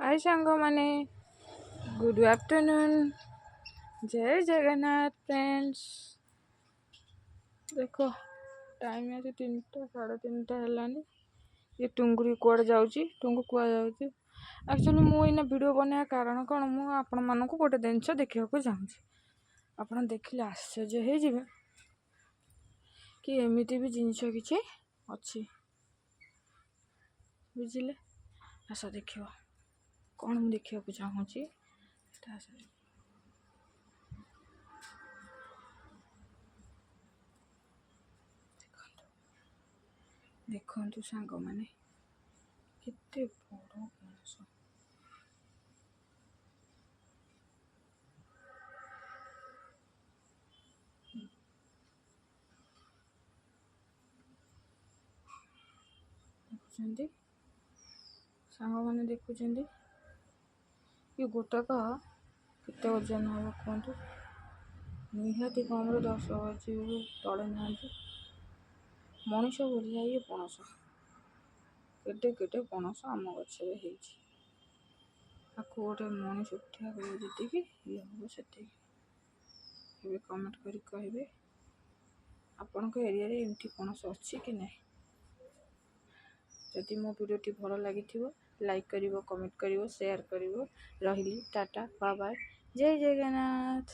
हाय सांग माने good afternoon जय जगन्नाथ फ्रेंड्स। देखो टाइम आज 3टा 3:30 है। ये टुंगुरी कुआड़े जाऊँगी टुंगु कुआ जाऊँगी। एक्चुअली मुझे वीडियो बनाया कारण कौन मु आपण मानक गोटे जिनस देखा चाहूँगी। आपड़ देखिले आश्चर्य हो कि एमती भी जिनस किसी अच्छी बुझिले। आस देख कौन मुझे देखा चाहूँगी। देखु सांग मैंने केते बड़ पणस देखुं सांग मैंने देखुं ये गोटाक केते ओजन हम कहतु निहाती कम 10 केजी तले ना मनीष भलिया ये पणस केटे केटे पणस आम गचर आपको गोटे मनीष उठा जी ये हम से कमेंट कर कहे आपण एरिया एमती पणस अच्छी कि ना। जदि मो वीडियो भल लगी लाइक करिवो कमेंट करिवो शेयर करिवो। रही टाटा बाय बाय जय जगन्नाथ।